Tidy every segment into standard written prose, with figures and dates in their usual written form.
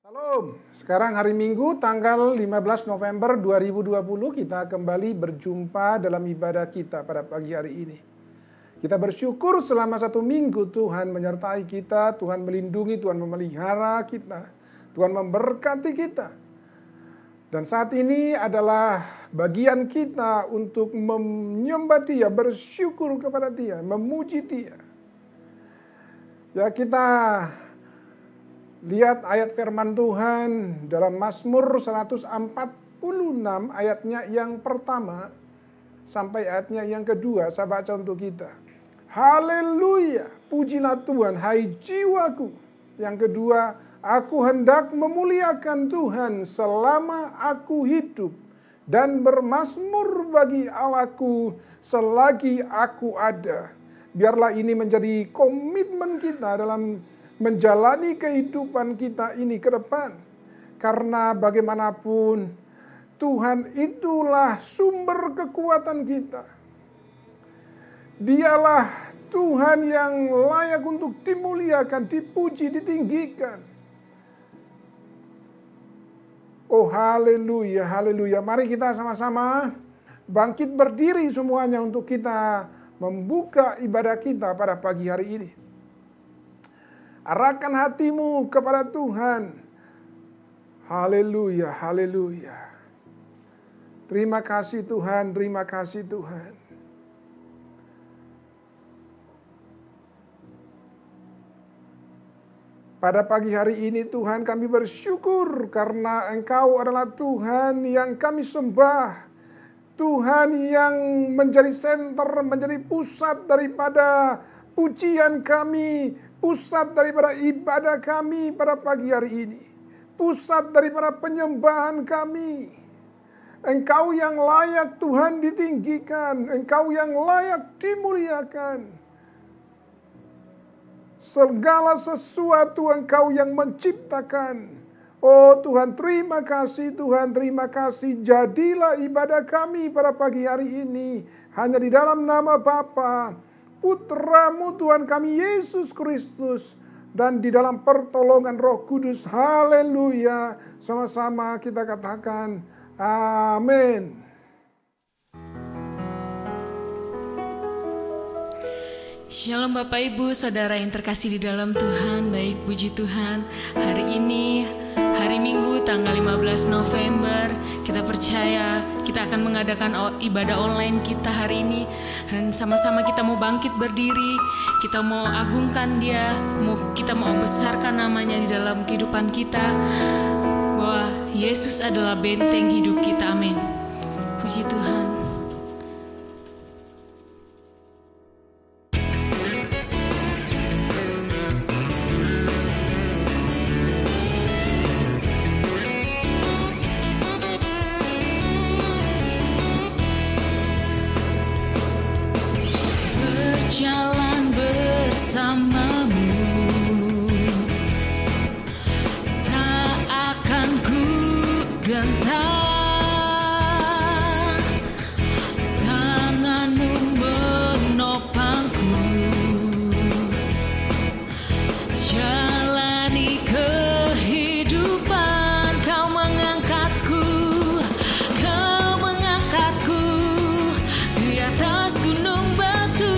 Salam, sekarang hari Minggu tanggal 15 November 2020 kita kembali berjumpa dalam ibadah kita pada pagi hari ini. Kita bersyukur selama 1 minggu Tuhan menyertai kita, Tuhan melindungi, Tuhan memelihara kita, Tuhan memberkati kita. Dan saat ini adalah bagian kita untuk menyembah Dia, bersyukur kepada Dia, memuji Dia. Ya, kita lihat ayat firman Tuhan dalam Mazmur 146 ayatnya yang pertama sampai ayatnya yang kedua. Saya baca untuk kita. Haleluya, pujilah Tuhan hai jiwaku. Yang kedua, aku hendak memuliakan Tuhan selama aku hidup dan bermazmur bagi Allahku selagi aku ada. Biarlah ini menjadi komitmen kita dalam menjalani kehidupan kita ini ke depan. Karena bagaimanapun Tuhan itulah sumber kekuatan kita. Dialah Tuhan yang layak untuk dimuliakan, dipuji, ditinggikan. Oh haleluya, haleluya. Mari kita sama-sama bangkit berdiri semuanya untuk kita membuka ibadah kita pada pagi hari ini. Arahkan hatimu kepada Tuhan. Haleluya, haleluya. Terima kasih Tuhan, terima kasih Tuhan. Pada pagi hari ini Tuhan kami bersyukur karena Engkau adalah Tuhan yang kami sembah. Tuhan yang menjadi senter, menjadi pusat daripada pujian kami, pusat daripada ibadah kami pada pagi hari ini. Pusat daripada penyembahan kami. Engkau yang layak Tuhan ditinggikan. Engkau yang layak dimuliakan. Segala sesuatu Engkau yang menciptakan. Oh Tuhan, terima kasih Tuhan, terima kasih. Jadilah ibadah kami pada pagi hari ini hanya di dalam nama Bapa, Putra-Mu Tuhan kami Yesus Kristus, dan di dalam pertolongan Roh Kudus. Haleluya. Sama-sama kita katakan amin. Shalom Bapak Ibu Saudara yang terkasih di dalam Tuhan. Baik, puji Tuhan, hari ini hari Minggu tanggal 15 November, kita percaya kita akan mengadakan ibadah online kita hari ini. Dan sama-sama kita mau bangkit berdiri, kita mau agungkan Dia, kita mau besarkan namanya di dalam kehidupan kita, bahwa Yesus adalah benteng hidup kita. Amin. Puji Tuhan. Jalan bersamamu, tak akan ku gentar. Tanganmu menopangku, jalani kehidupan. Kau mengangkatku di atas gunung batu.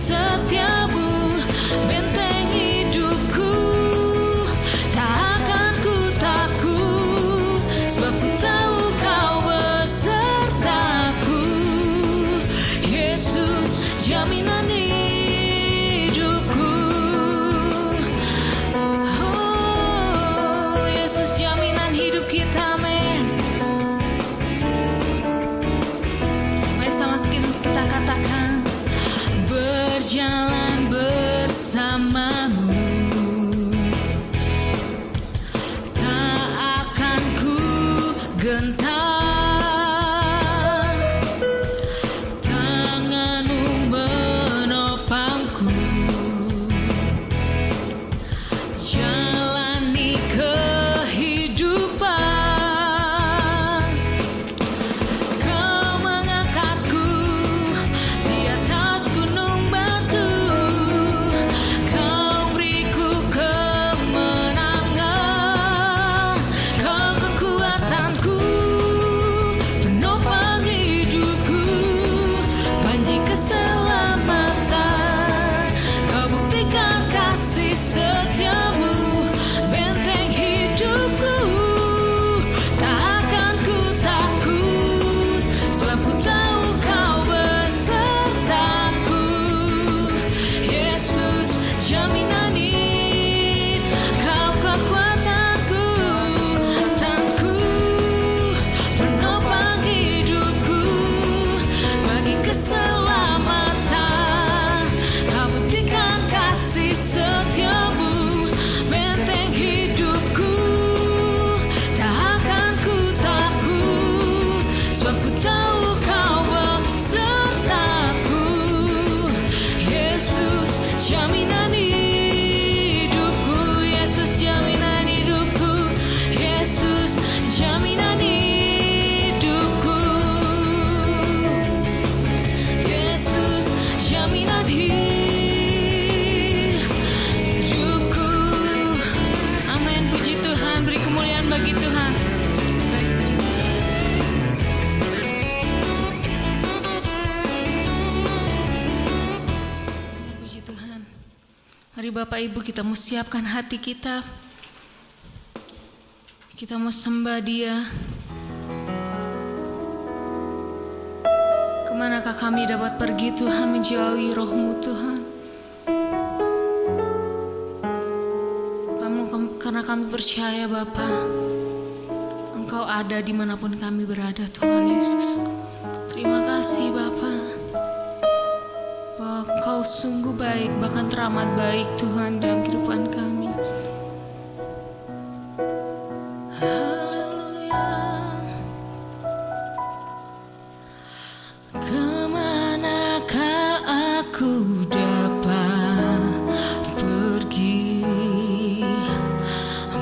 Setiamu, benteng hidupku, tak akan ku takut, sebab ku tahu Kau besertaku. Yesus, jaminan hidupku. Oh, Yesus, jaminan hidup kita, amin. Mari sama-sama kita katakan, berjalan bersamamu, tak akan ku gentar. Tanganmu Mari Bapak Ibu kita mau siapkan hati kita. Kita mau sembah Dia. Kemanakah kami dapat pergi Tuhan menjauhi Roh-Mu Tuhan? Karena kami percaya Bapa, Engkau ada dimanapun kami berada Tuhan Yesus. Terima kasih Bapa, bahwa Engkau sungguh baik, bahkan teramat baik Tuhan dalam kehidupan kami. Haleluya. Kemanakah aku dapat pergi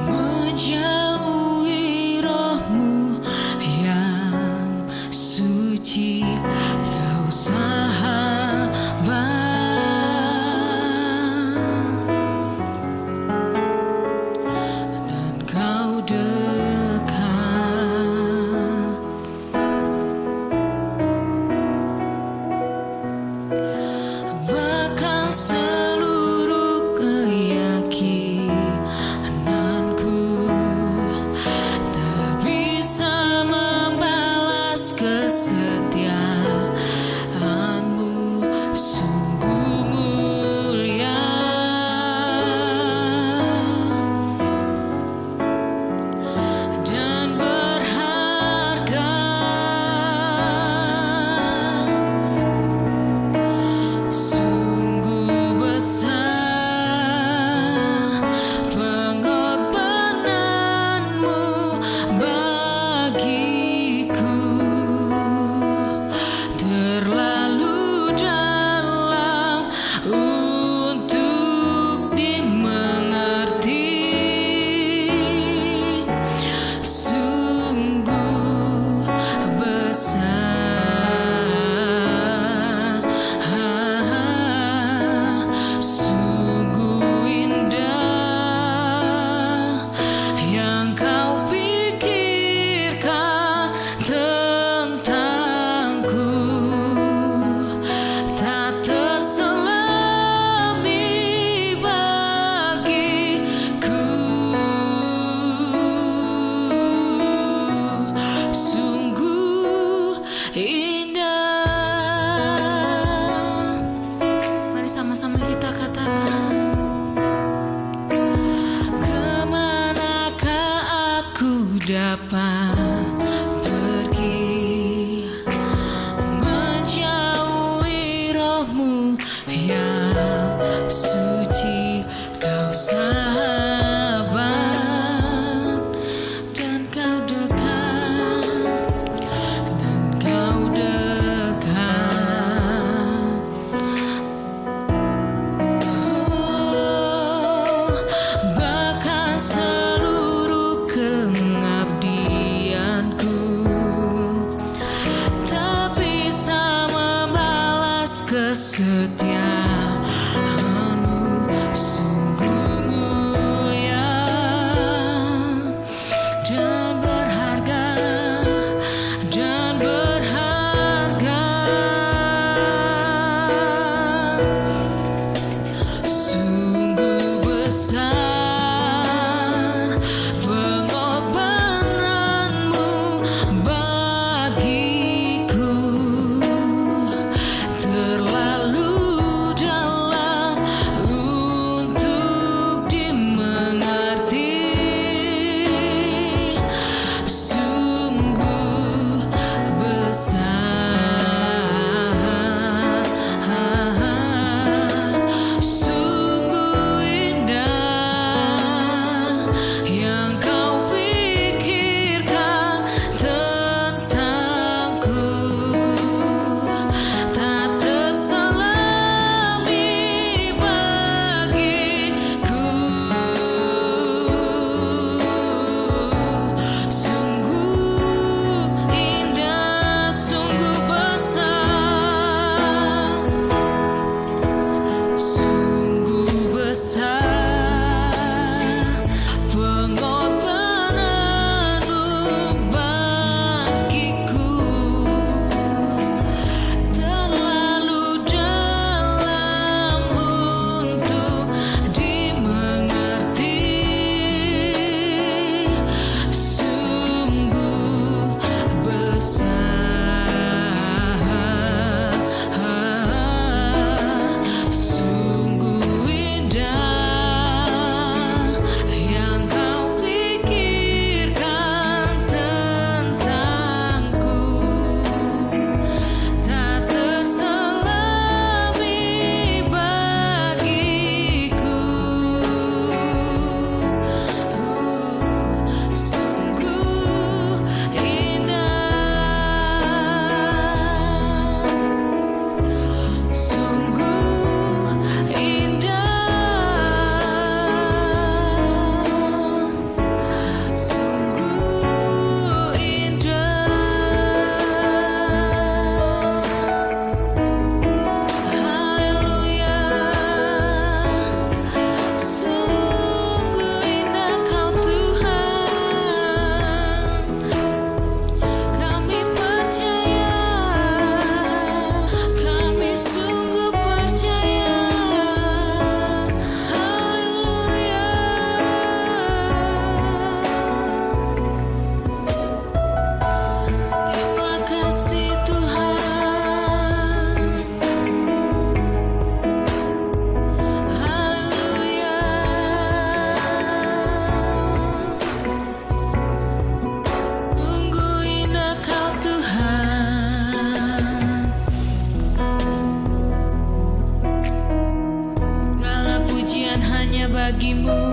menjauhi Roh-Mu yang suci, Kau sahabat, dan Kau dekat. Bahkan seluruh keyakinanku tak bisa membalas kesetiaan-Mu, sungguh mulia dan berharga. Sungguh besar pengorbanan-Mu bagiku, terlalu dalam untuk dimengerti. Sungguh besar, sungguh indah yang Kau pikirkan tentangku, tak terselami bagiku. Sungguh indah. Mari sama-sama kita katakan, kemanakah aku dapat pergi menjauhi Roh-Mu yang suci, Kau sahabat, dan Kau dekat, dan Kau dekat. Bahkan seluruh pengabdianku tak bisa membalas kesetiaan-Mu, sungguh mulia dan berharga, dan berharga. Sungguh besar pengorbanan-Mu bagiku, terlalu dalam bagimu,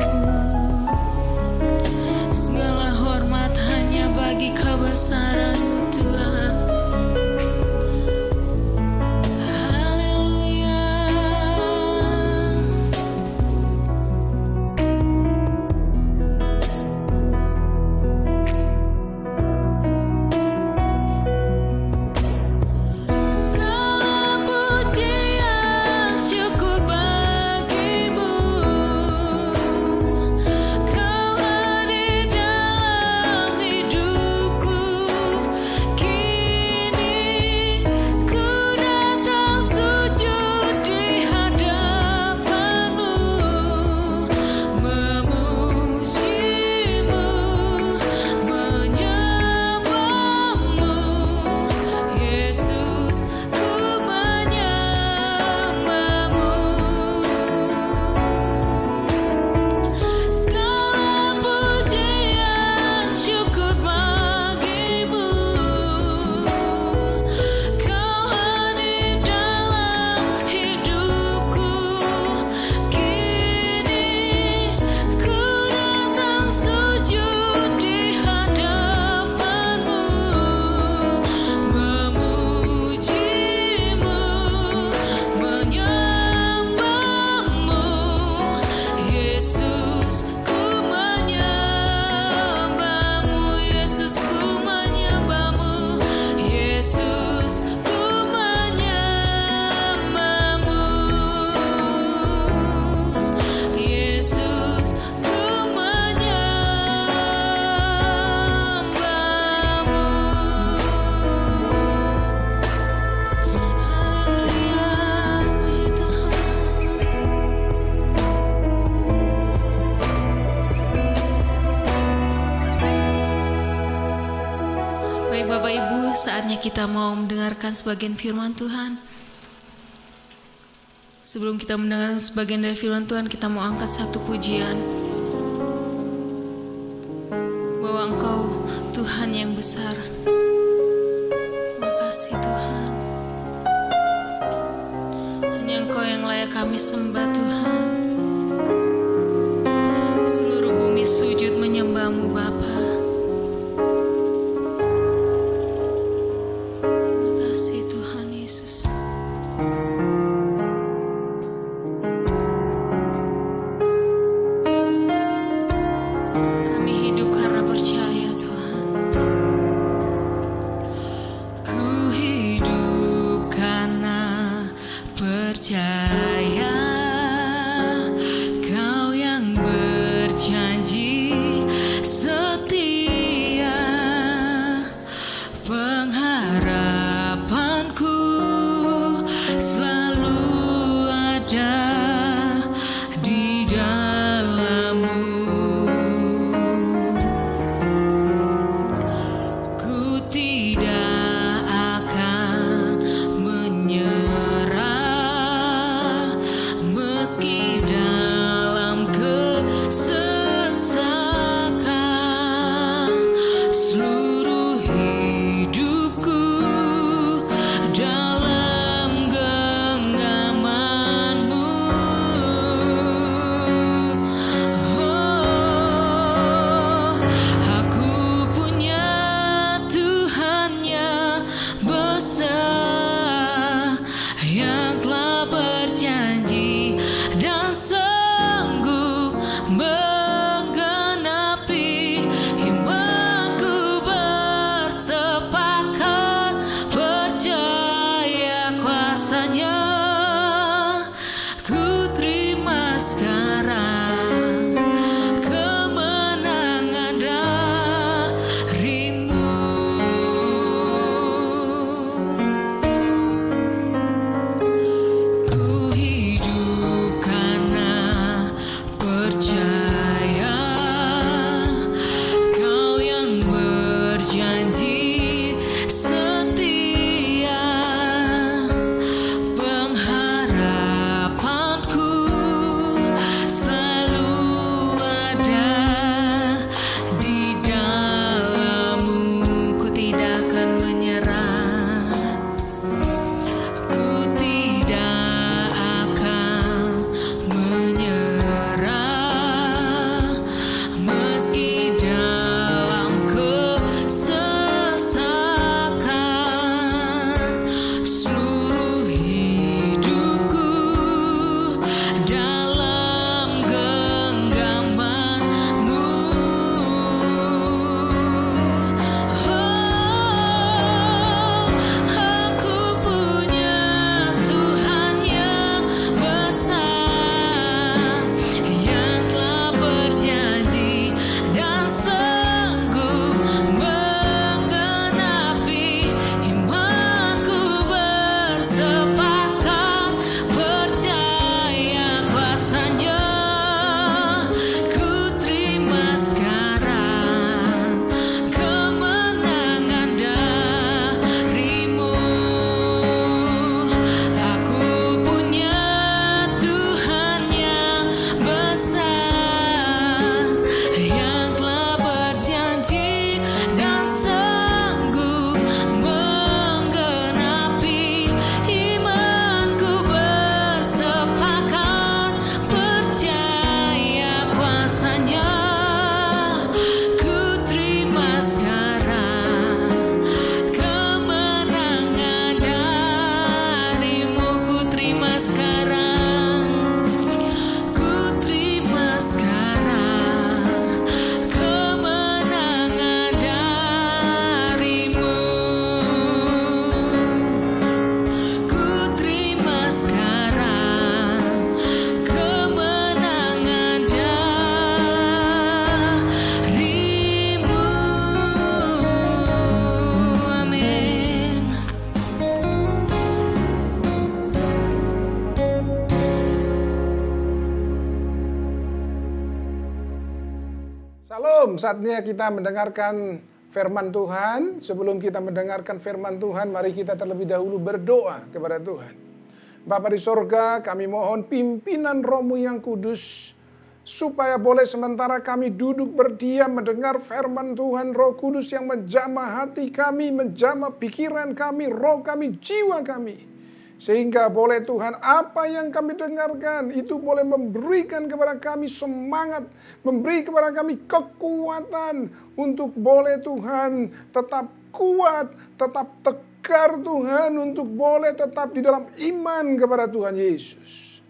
segala hormat hanya bagi kebesaran-Mu Tuhan. Haleluya. Segala pujian syukur bagimu, Kau hadir dalam hidupku. Kini ku datang sujud di hadapan-Mu, memuji-Mu, menyembah-Mu. Yesus, ku menyembah-Mu. Segala pujian syukur bagimu, Kau hadir dalam hidupku. Kini ku datang sujud di hadapan-Mu, memuji-Mu, menyembah-Mu. Yesus, ku menyembah-Mu. Yesus, ku menyembah-Mu. Yesus, ku menyembah-Mu. Yesus, ku menyembah-Mu. Haleluya, puji Tuhan. Baik Bapak Ibu, saatnya kita mau mendengarkan sebagian firman Tuhan. Sebelum kita mendengarkan sebagian dari firman Tuhan, kita mau angkat satu pujian. Bahwa Engkau Tuhan yang besar. Makasih Tuhan. Hanya Engkau yang layak kami sembah Tuhan. Seluruh bumi sujud menyembah-Mu Bapa. Terima kasih Tuhan Yesus. Kami hidup karena percaya Tuhan. Ku hidup karena percaya, Kau yang berjanji setia. Pengharapanku selalu ada di dalam-Mu. Ku tidak akan menyerah meski dalam kesesakan. Seluruh hidupku dalam genggaman-Mu. Oh, aku punya Tuhan yang besar, yang telah berjanji dan Salam, saatnya kita mendengarkan firman Tuhan. Sebelum kita mendengarkan firman Tuhan, mari kita terlebih dahulu berdoa kepada Tuhan. Bapa di sorga, kami mohon pimpinan Roh-Mu yang kudus, supaya boleh sementara kami duduk berdiam mendengar firman Tuhan, Roh Kudus yang menjamah hati kami, menjamah pikiran kami, roh kami, jiwa kami. Sehingga boleh Tuhan, apa yang kami dengarkan itu boleh memberikan kepada kami semangat, memberi kepada kami kekuatan untuk boleh Tuhan tetap kuat, tetap tegar Tuhan, untuk boleh tetap di dalam iman kepada Tuhan Yesus.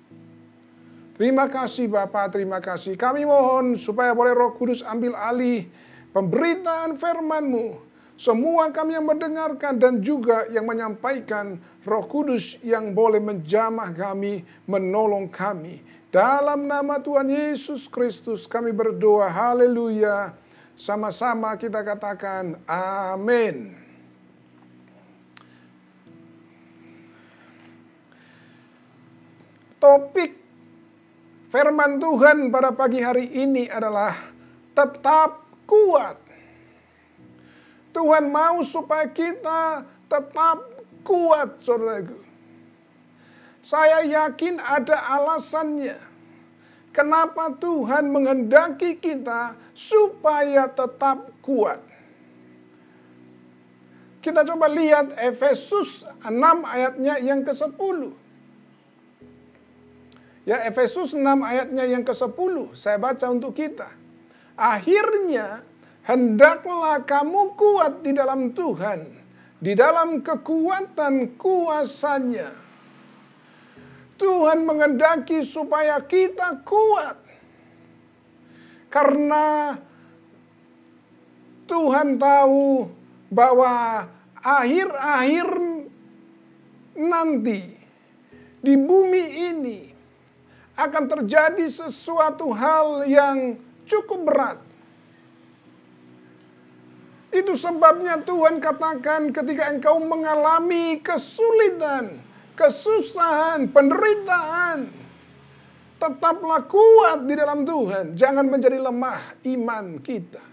Terima kasih Bapa, terima kasih. Kami mohon supaya boleh Roh Kudus ambil alih pemberitaan firman-Mu. Semua kami yang mendengarkan dan juga yang menyampaikan, Roh Kudus yang boleh menjamah kami, menolong kami. Dalam nama Tuhan Yesus Kristus kami berdoa, haleluya. Sama-sama kita katakan, amin. Topik firman Tuhan pada pagi hari ini adalah tetap kuat. Tuhan mau supaya kita tetap kuat, saudaraku. Saya yakin ada alasannya. Kenapa Tuhan menghendaki kita supaya tetap kuat. Kita coba lihat Efesus 6 ayatnya yang ke-10. Ya, Efesus 6 ayatnya yang ke-10. Saya baca untuk kita. Akhirnya, hendaklah kamu kuat di dalam Tuhan, di dalam kekuatan kuasa-Nya. Tuhan menghendaki supaya kita kuat. Karena Tuhan tahu bahwa akhir-akhir nanti di bumi ini akan terjadi sesuatu hal yang cukup berat. Itu sebabnya Tuhan katakan ketika engkau mengalami kesulitan, kesusahan, penderitaan, tetaplah kuat di dalam Tuhan. Jangan menjadi lemah iman kita.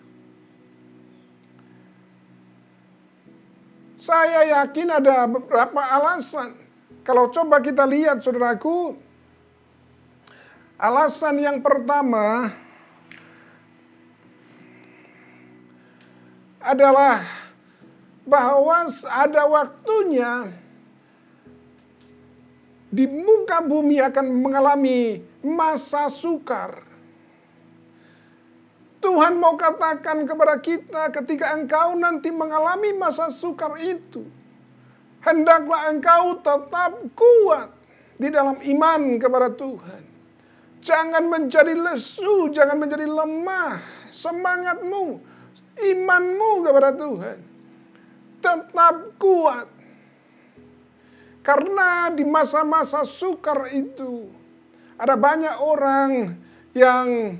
Saya yakin ada beberapa alasan. Kalau coba kita lihat saudaraku, alasan yang pertama adalah bahwa ada waktunya di muka bumi akan mengalami masa sukar. Tuhan mau katakan kepada kita ketika engkau nanti mengalami masa sukar itu, hendaklah engkau tetap kuat di dalam iman kepada Tuhan. Jangan menjadi lesu, jangan menjadi lemah semangatmu, imanmu kepada Tuhan. Tetap kuat. Karena di masa-masa sukar itu ada banyak orang yang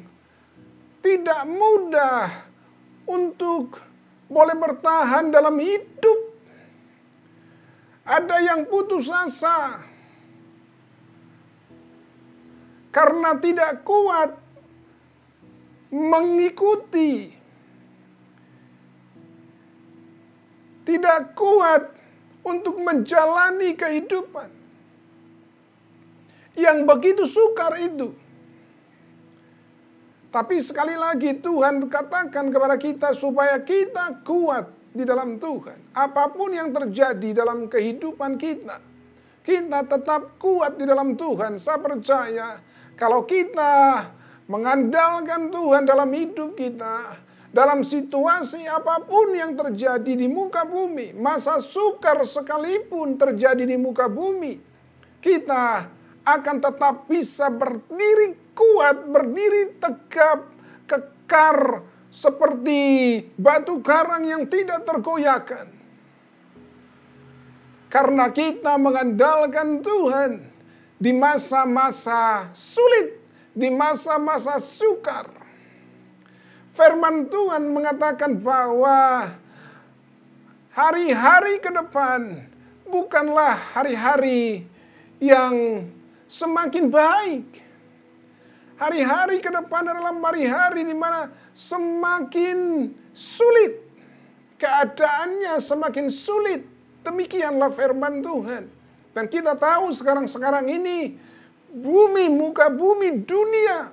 tidak mudah untuk boleh bertahan dalam hidup. Ada yang putus asa karena tidak kuat mengikuti, tidak kuat untuk menjalani kehidupan yang begitu sukar itu. Tapi sekali lagi Tuhan katakan kepada kita supaya kita kuat di dalam Tuhan. Apapun yang terjadi dalam kehidupan kita, kita tetap kuat di dalam Tuhan. Saya percaya kalau kita mengandalkan Tuhan dalam hidup kita, dalam situasi apapun yang terjadi di muka bumi, masa sukar sekalipun terjadi di muka bumi, kita akan tetap bisa berdiri kuat, berdiri tegap, kekar seperti batu karang yang tidak tergoyahkan. Karena kita mengandalkan Tuhan di masa-masa sulit, di masa-masa sukar. Firman Tuhan mengatakan bahwa hari-hari ke depan bukanlah hari-hari yang semakin baik. Hari-hari ke depan adalah hari-hari di mana semakin sulit. Keadaannya semakin sulit. Demikianlah firman Tuhan. Dan kita tahu sekarang ini bumi, muka bumi, dunia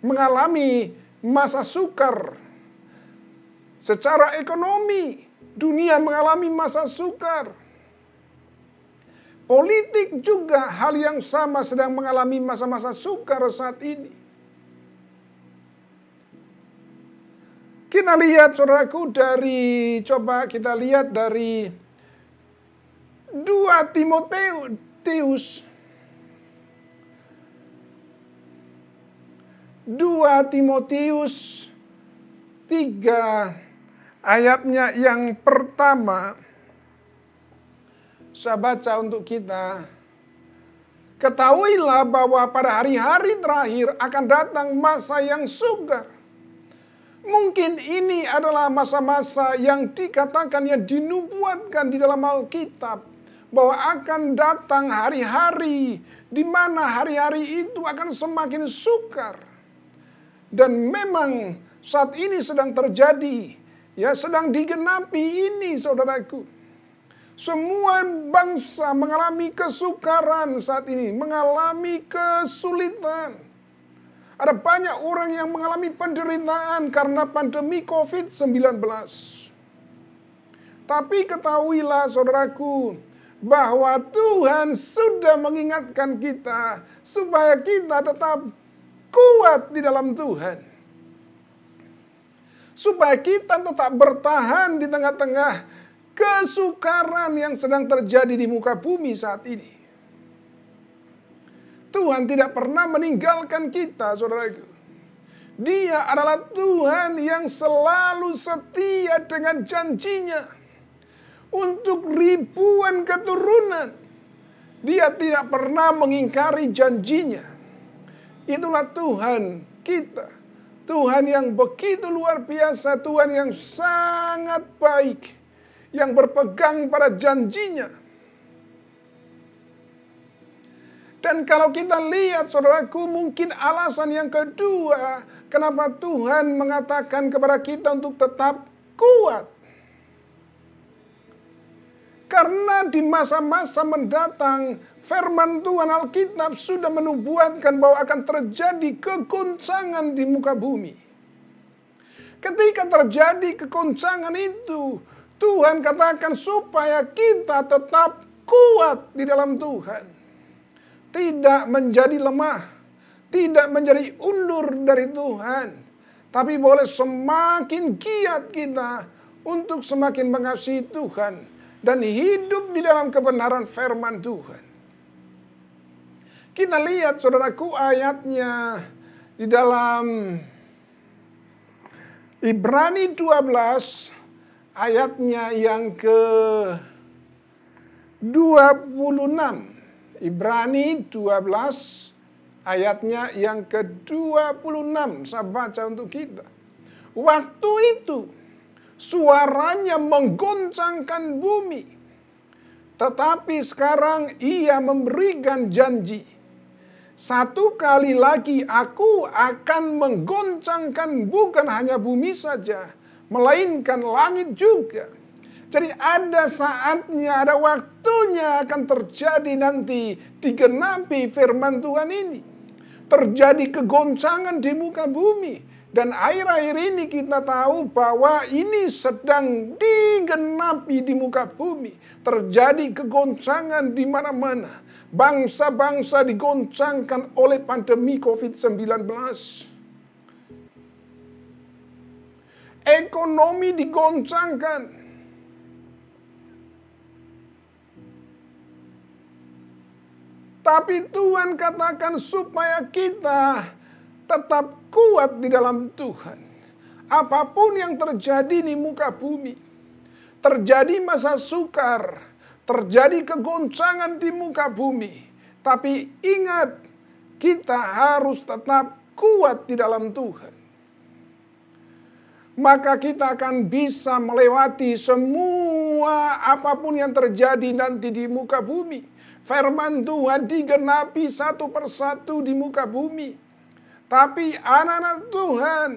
mengalami masa sukar. Secara ekonomi, dunia mengalami masa sukar. Politik juga hal yang sama sedang mengalami masa-masa sukar saat ini. Kita lihat saudaraku coba kita lihat dari 2 Timotius 3 ayatnya yang pertama. Saya baca untuk kita. Ketahuilah bahwa pada hari-hari terakhir akan datang masa yang sukar. Mungkin ini adalah masa-masa yang dikatakan, yang dinubuatkan di dalam Alkitab. Bahwa akan datang hari-hari di mana hari-hari itu akan semakin sukar. Dan memang saat ini sedang terjadi, ya sedang digenapi ini saudaraku. Semua bangsa mengalami kesukaran saat ini, mengalami kesulitan. Ada banyak orang yang mengalami penderitaan karena pandemi COVID-19. Tapi ketahuilah saudaraku, bahwa Tuhan sudah mengingatkan kita supaya kita tetap kuat di dalam Tuhan. Supaya kita tetap bertahan di tengah-tengah kesukaran yang sedang terjadi di muka bumi saat ini. Tuhan tidak pernah meninggalkan kita, saudaraku. Dia adalah Tuhan yang selalu setia dengan janjinya. Untuk ribuan keturunan. Dia tidak pernah mengingkari janjinya. Itulah Tuhan kita. Tuhan yang begitu luar biasa. Tuhan yang sangat baik. Yang berpegang pada janjinya. Dan kalau kita lihat saudaraku, mungkin alasan yang kedua, kenapa Tuhan mengatakan kepada kita untuk tetap kuat. Karena di masa-masa mendatang, firman Tuhan Alkitab sudah menubuatkan bahwa akan terjadi kegoncangan di muka bumi. Ketika terjadi kegoncangan itu, Tuhan katakan supaya kita tetap kuat di dalam Tuhan. Tidak menjadi lemah. Tidak menjadi undur dari Tuhan. Tapi boleh semakin giat kita untuk semakin mengasihi Tuhan. Dan hidup di dalam kebenaran firman Tuhan. Kita lihat saudaraku ayatnya di dalam Ibrani 12 ayatnya yang ke-26. Ibrani 12 ayatnya yang ke-26. Saya baca untuk kita. Waktu itu suaranya menggoncangkan bumi. Tetapi sekarang ia memberikan janji. Satu kali lagi aku akan menggoncangkan bukan hanya bumi saja, melainkan langit juga. Jadi ada saatnya, ada waktunya akan terjadi nanti digenapi firman Tuhan ini. Terjadi kegoncangan di muka bumi. Dan akhir-akhir ini kita tahu bahwa ini sedang digenapi di muka bumi. Terjadi kegoncangan di mana-mana. Bangsa-bangsa digoncangkan oleh pandemi COVID-19. Ekonomi digoncangkan. Tapi Tuhan katakan supaya kita tetap kuat di dalam Tuhan. Apapun yang terjadi di muka bumi. Terjadi masa sukar. Terjadi kegoncangan di muka bumi. Tapi ingat, kita harus tetap kuat di dalam Tuhan. Maka kita akan bisa melewati semua apapun yang terjadi nanti di muka bumi. Firman Tuhan digenapi satu persatu di muka bumi. Tapi anak-anak Tuhan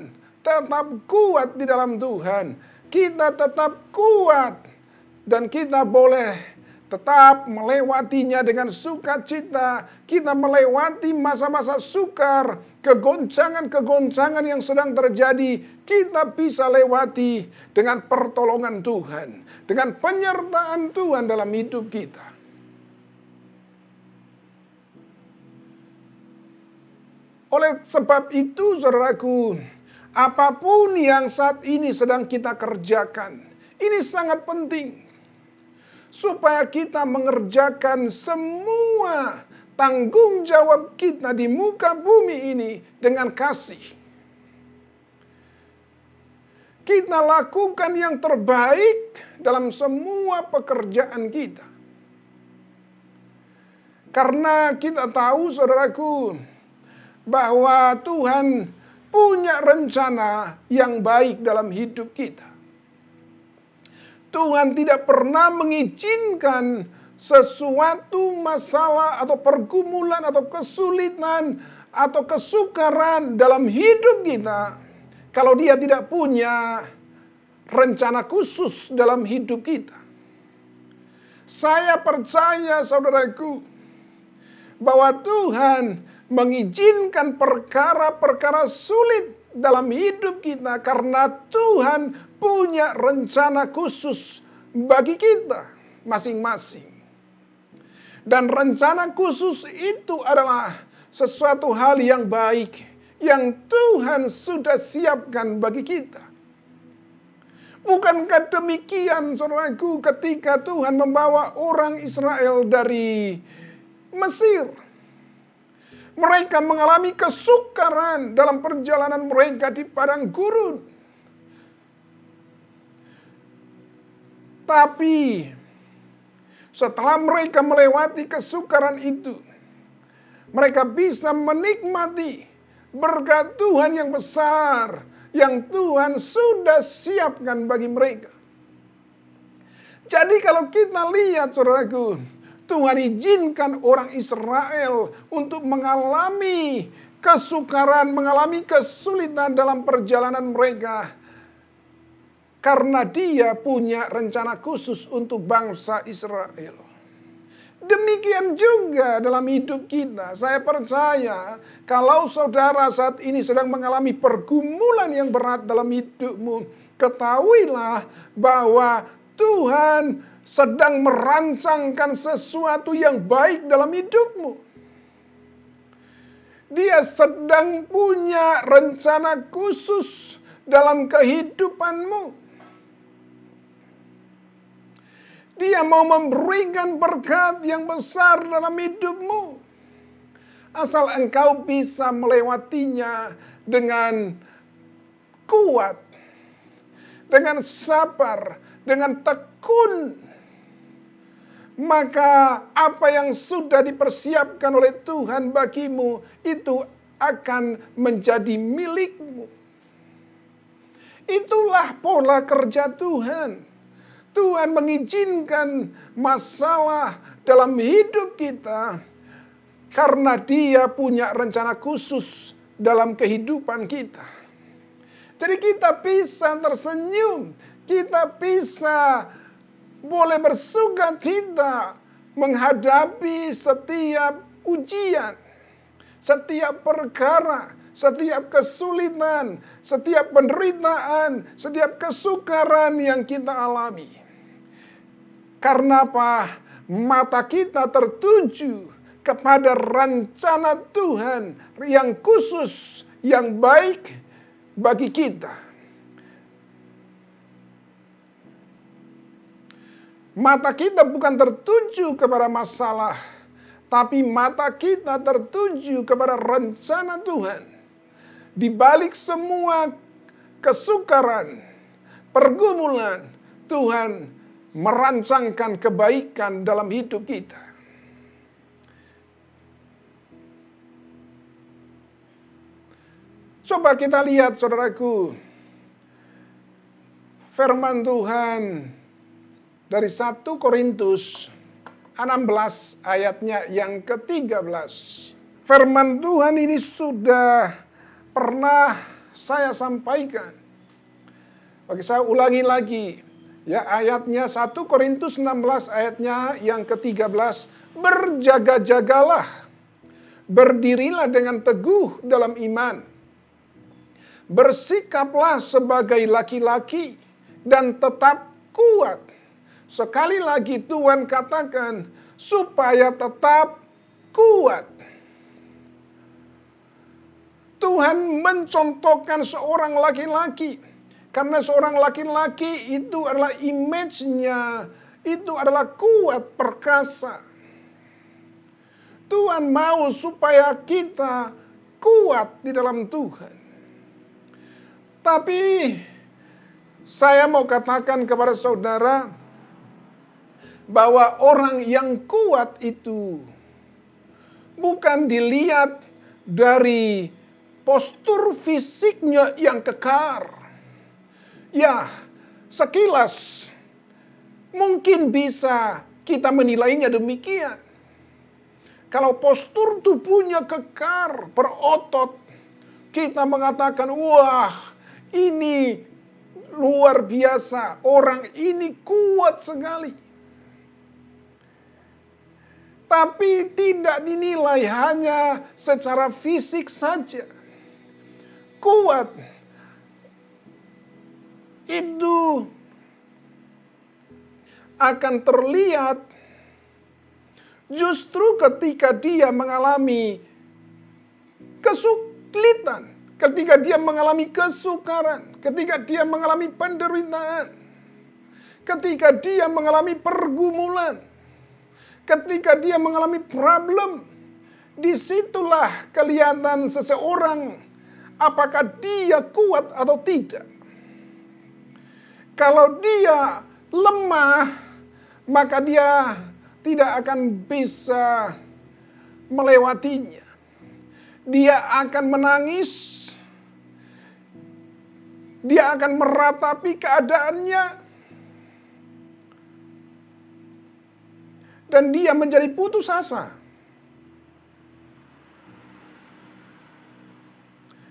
tetap kuat di dalam Tuhan. Kita tetap kuat dan kita boleh tetap melewatinya dengan sukacita. Kita melewati masa-masa sukar, kegoncangan-kegoncangan yang sedang terjadi. Kita bisa lewati dengan pertolongan Tuhan, dengan penyertaan Tuhan dalam hidup kita. Oleh sebab itu, saudaraku, apapun yang saat ini sedang kita kerjakan, ini sangat penting. Supaya kita mengerjakan semua tanggung jawab kita di muka bumi ini dengan kasih. Kita lakukan yang terbaik dalam semua pekerjaan kita. Karena kita tahu, saudaraku, bahwa Tuhan punya rencana yang baik dalam hidup kita. Tuhan tidak pernah mengizinkan sesuatu masalah atau pergumulan atau kesulitan atau kesukaran dalam hidup kita kalau Dia tidak punya rencana khusus dalam hidup kita. Saya percaya, saudaraku, bahwa Tuhan mengizinkan perkara-perkara sulit dalam hidup kita karena Tuhan punya rencana khusus bagi kita masing-masing. Dan rencana khusus itu adalah sesuatu hal yang baik yang Tuhan sudah siapkan bagi kita. Bukankah demikian, saudaraku, ketika Tuhan membawa orang Israel dari Mesir? Mereka mengalami kesukaran dalam perjalanan mereka di padang gurun. Tapi setelah mereka melewati kesukaran itu, mereka bisa menikmati berkat Tuhan yang besar yang Tuhan sudah siapkan bagi mereka. Jadi kalau kita lihat, saudaraku, Tuhan izinkan orang Israel untuk mengalami kesukaran, mengalami kesulitan dalam perjalanan mereka. Karena Dia punya rencana khusus untuk bangsa Israel. Demikian juga dalam hidup kita. Saya percaya kalau saudara saat ini sedang mengalami pergumulan yang berat dalam hidupmu, ketahuilah bahwa Tuhan sedang merancangkan sesuatu yang baik dalam hidupmu. Dia sedang punya rencana khusus dalam kehidupanmu. Dia mau memberikan berkat yang besar dalam hidupmu. Asal engkau bisa melewatinya dengan kuat, dengan sabar, dengan tekun. Maka apa yang sudah dipersiapkan oleh Tuhan bagimu itu akan menjadi milikmu. Itulah pola kerja Tuhan. Tuhan mengizinkan masalah dalam hidup kita karena Dia punya rencana khusus dalam kehidupan kita. Jadi kita bisa tersenyum, kita bisa boleh bersuka cita menghadapi setiap ujian, setiap perkara, setiap kesulitan, setiap penderitaan, setiap kesukaran yang kita alami. Karena apa? Mata kita tertuju kepada rencana Tuhan yang khusus, yang baik bagi kita. Mata kita bukan tertuju kepada masalah, tapi mata kita tertuju kepada rencana Tuhan. Di balik semua kesukaran, pergumulan, Tuhan merancangkan kebaikan dalam hidup kita. Coba kita lihat, saudaraku, firman Tuhan dari 1 Korintus 16 ayatnya yang ke-13. Firman Tuhan ini sudah pernah saya sampaikan. Oke, saya ulangi lagi. Ya, ayatnya 1 Korintus 16 ayatnya yang ke-13. Berjaga-jagalah. Berdirilah dengan teguh dalam iman. Bersikaplah sebagai laki-laki dan tetap kuat. Sekali lagi Tuhan katakan, supaya tetap kuat. Tuhan mencontohkan seorang laki-laki. Karena seorang laki-laki itu adalah image-nya, itu adalah kuat, perkasa. Tuhan mau supaya kita kuat di dalam Tuhan. Tapi saya mau katakan kepada saudara bahwa orang yang kuat itu bukan dilihat dari postur fisiknya yang kekar. Ya, sekilas mungkin bisa kita menilainya demikian. Kalau postur tubuhnya kekar, berotot, kita mengatakan, wah, ini luar biasa, orang ini kuat sekali. Tapi tidak dinilai hanya secara fisik saja. Kuat itu akan terlihat justru ketika dia mengalami kesulitan, ketika dia mengalami kesukaran, ketika dia mengalami penderitaan, ketika dia mengalami pergumulan, ketika dia mengalami problem. Disitulah kelihatan seseorang apakah dia kuat atau tidak. Kalau dia lemah, maka dia tidak akan bisa melewatinya. Dia akan menangis. Dia akan meratapi keadaannya. Dan dia menjadi putus asa.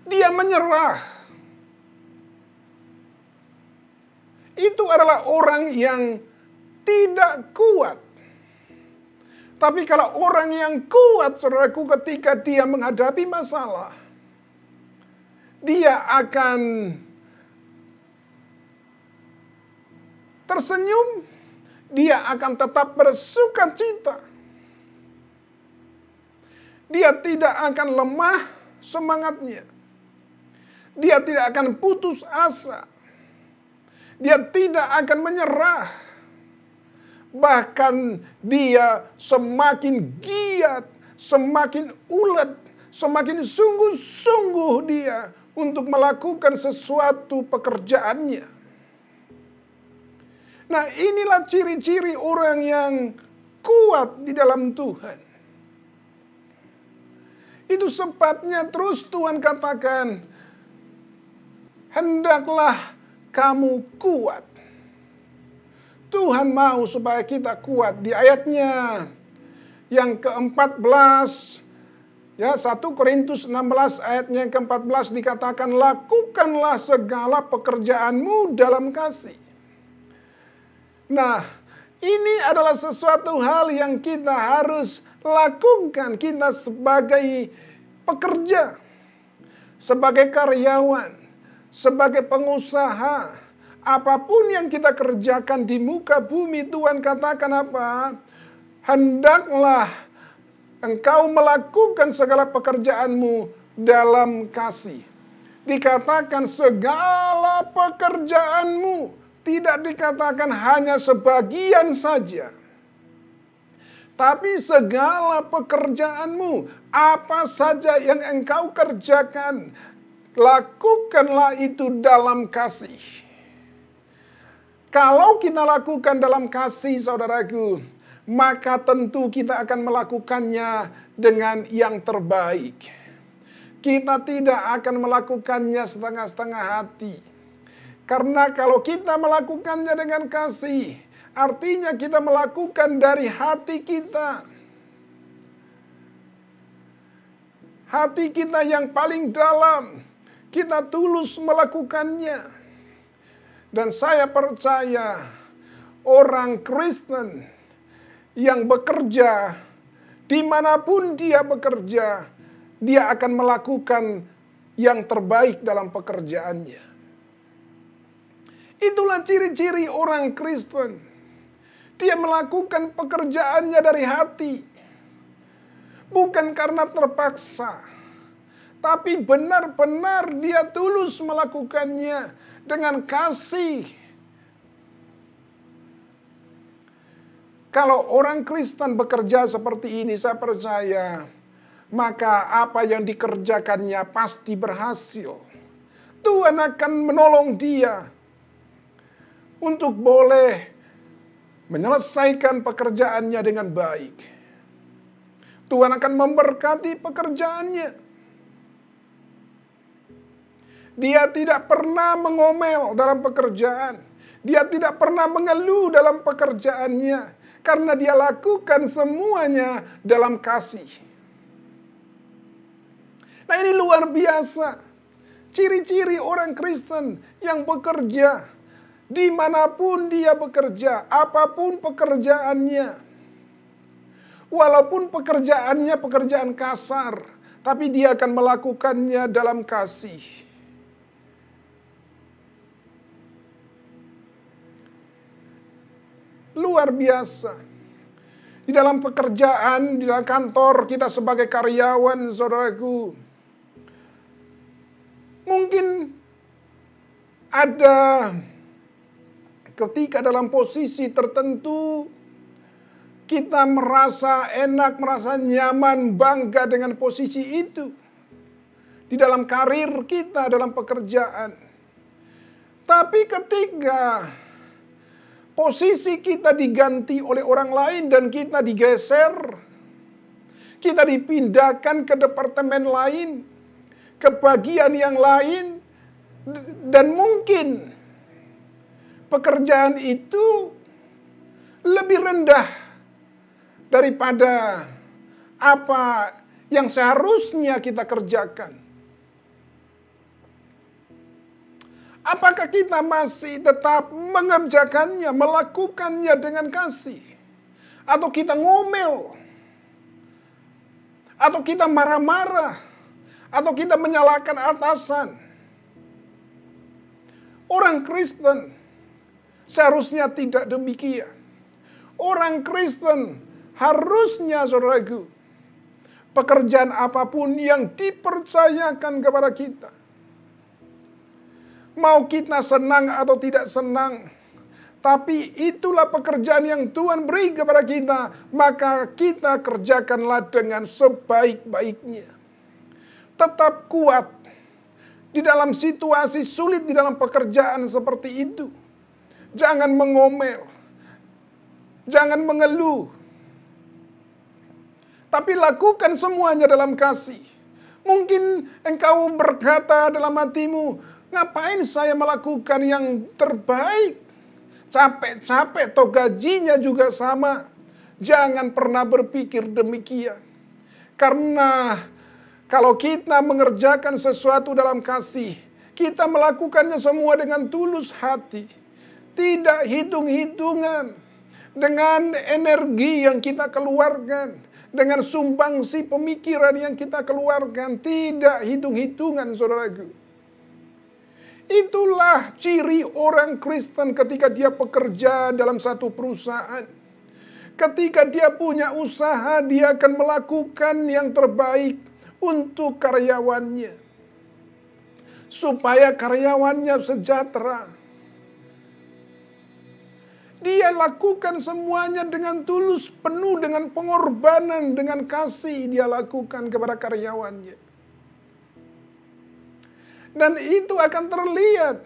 Dia menyerah. Itu adalah orang yang tidak kuat. Tapi kalau orang yang kuat, saudaraku, ketika dia menghadapi masalah, dia akan tersenyum, dia akan tetap bersukacita. Dia tidak akan lemah semangatnya. Dia tidak akan putus asa. Dia tidak akan menyerah. Bahkan dia semakin giat, semakin ulet, semakin sungguh-sungguh dia untuk melakukan sesuatu pekerjaannya. Nah, inilah ciri-ciri orang yang kuat di dalam Tuhan. Itu sebabnya terus Tuhan katakan, hendaklah kamu kuat. Tuhan mau supaya kita kuat. Di ayatnya yang ke-14, ya 1 Korintus 16 ayatnya yang ke-14 dikatakan, lakukanlah segala pekerjaanmu dalam kasih. Nah, ini adalah sesuatu hal yang kita harus lakukan. Kita sebagai pekerja, sebagai karyawan, sebagai pengusaha, apapun yang kita kerjakan di muka bumi, Tuhan katakan apa? Hendaklah engkau melakukan segala pekerjaanmu dalam kasih. Dikatakan segala pekerjaanmu, tidak dikatakan hanya sebagian saja. Tapi segala pekerjaanmu, apa saja yang engkau kerjakan, lakukanlah itu dalam kasih. Kalau kita lakukan dalam kasih, saudaraku, maka tentu kita akan melakukannya dengan yang terbaik. Kita tidak akan melakukannya setengah-setengah hati. Karena kalau kita melakukannya dengan kasih, artinya kita melakukan dari hati kita. Hati kita yang paling dalam. kita tulus melakukannya. Dan saya percaya orang Kristen yang bekerja, dimanapun dia bekerja, dia akan melakukan yang terbaik dalam pekerjaannya. Itulah ciri-ciri orang Kristen. Dia melakukan pekerjaannya dari hati. Bukan karena terpaksa. Tapi benar-benar dia tulus melakukannya dengan kasih. Kalau orang Kristen bekerja seperti ini, saya percaya, maka apa yang dikerjakannya pasti berhasil. Tuhan akan menolong dia untuk boleh menyelesaikan pekerjaannya dengan baik. Tuhan akan memberkati pekerjaannya. Dia tidak pernah mengomel dalam pekerjaan. Dia tidak pernah mengeluh dalam pekerjaannya. Karena dia lakukan semuanya dalam kasih. Nah, ini luar biasa. Ciri-ciri orang Kristen yang bekerja. Dimanapun dia bekerja. Apapun pekerjaannya. Walaupun pekerjaannya pekerjaan kasar. Tapi dia akan melakukannya dalam kasih. Luar biasa. Di dalam pekerjaan, di dalam kantor kita sebagai karyawan, saudaraku. Mungkin ada ketika dalam posisi tertentu, kita merasa enak, merasa nyaman, bangga dengan posisi itu. Di dalam karir kita, dalam pekerjaan. Tapi ketika posisi kita diganti oleh orang lain dan kita digeser, kita dipindahkan ke departemen lain, ke bagian yang lain, dan mungkin pekerjaan itu lebih rendah daripada apa yang seharusnya kita kerjakan. Apakah kita masih tetap mengerjakannya, melakukannya dengan kasih? Atau kita ngomel? Atau kita marah-marah? Atau kita menyalahkan atasan? Orang Kristen seharusnya tidak demikian. Orang Kristen harusnya, saudaraku, pekerjaan apapun yang dipercayakan kepada kita, mau kita senang atau tidak senang, tapi itulah pekerjaan yang Tuhan beri kepada kita, maka kita kerjakanlah dengan sebaik-baiknya. Tetap kuat di dalam situasi sulit di dalam pekerjaan seperti itu. Jangan mengomel, jangan mengeluh, tapi lakukan semuanya dalam kasih. Mungkin engkau berkata dalam hatimu, ngapain saya melakukan yang terbaik? Capek-capek, toh gajinya juga sama. Jangan pernah berpikir demikian. Karena kalau kita mengerjakan sesuatu dalam kasih, kita melakukannya semua dengan tulus hati. Tidak hitung-hitungan. Dengan energi yang kita keluarkan. Dengan sumbangsi pemikiran yang kita keluarkan. Tidak hitung-hitungan, saudaraku. Itulah ciri orang Kristen ketika dia bekerja dalam satu perusahaan. Ketika dia punya usaha, dia akan melakukan yang terbaik untuk karyawannya. Supaya karyawannya sejahtera. Dia lakukan semuanya dengan tulus, penuh dengan pengorbanan, dengan kasih dia lakukan kepada karyawannya. Dan itu akan terlihat.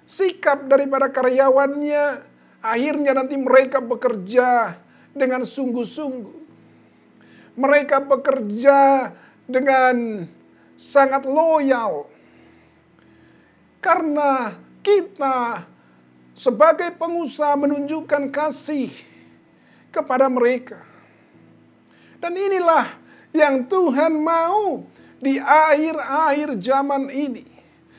Sikap daripada karyawannya, akhirnya nanti mereka bekerja dengan sungguh-sungguh. Mereka bekerja dengan sangat loyal. Karena kita sebagai pengusaha menunjukkan kasih kepada mereka. Dan inilah yang Tuhan mau di akhir-akhir zaman ini,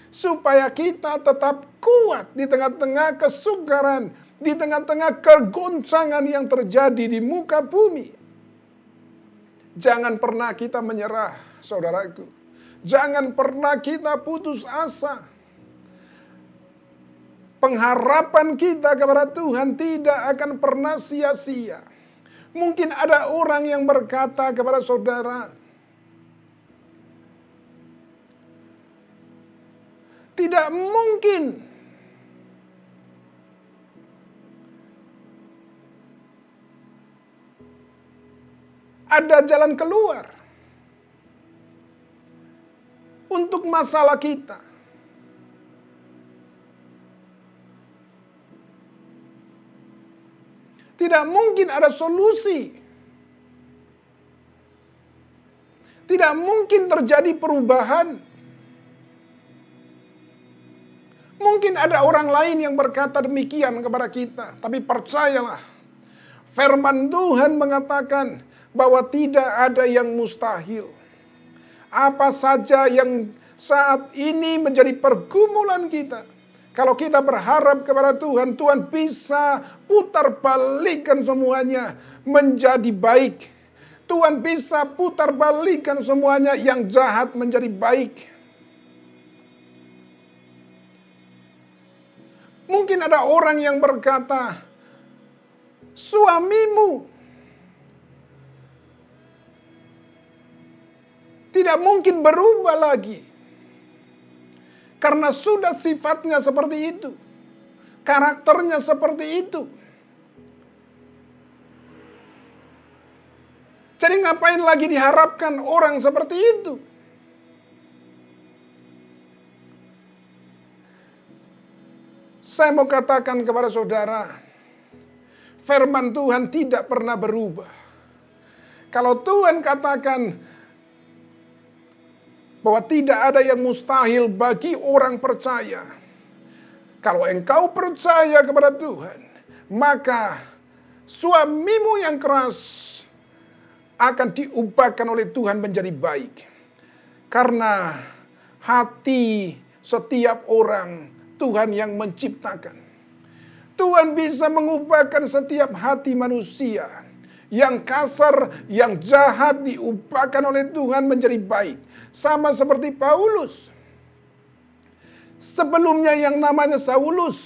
supaya kita tetap kuat di tengah-tengah kesukaran, di tengah-tengah kegoncangan yang terjadi di muka bumi. Jangan pernah kita menyerah, saudaraku. Jangan pernah kita putus asa. Pengharapan kita kepada Tuhan tidak akan pernah sia-sia. Mungkin ada orang yang berkata kepada saudara, tidak mungkin ada jalan keluar untuk masalah kita. Tidak mungkin ada solusi. Tidak mungkin terjadi perubahan. Mungkin ada orang lain yang berkata demikian kepada kita. Tapi percayalah, firman Tuhan mengatakan bahwa tidak ada yang mustahil. Apa saja yang saat ini menjadi pergumulan kita, kalau kita berharap kepada Tuhan, Tuhan bisa putar balikkan semuanya menjadi baik. Tuhan bisa putar balikkan semuanya yang jahat menjadi baik. Mungkin ada orang yang berkata, suamimu tidak mungkin berubah lagi. Karena sudah sifatnya seperti itu. Karakternya seperti itu. Jadi ngapain lagi diharapkan orang seperti itu? Saya mau katakan kepada saudara, firman Tuhan tidak pernah berubah. Kalau Tuhan katakan bahwa tidak ada yang mustahil bagi orang percaya. Kalau engkau percaya kepada Tuhan, maka suamimu yang keras akan diubahkan oleh Tuhan menjadi baik. Karena hati setiap orang Tuhan yang menciptakan. Tuhan bisa mengubahkan setiap hati manusia. Yang kasar, yang jahat diubahkan oleh Tuhan menjadi baik. Sama seperti Paulus. Sebelumnya yang namanya Saulus,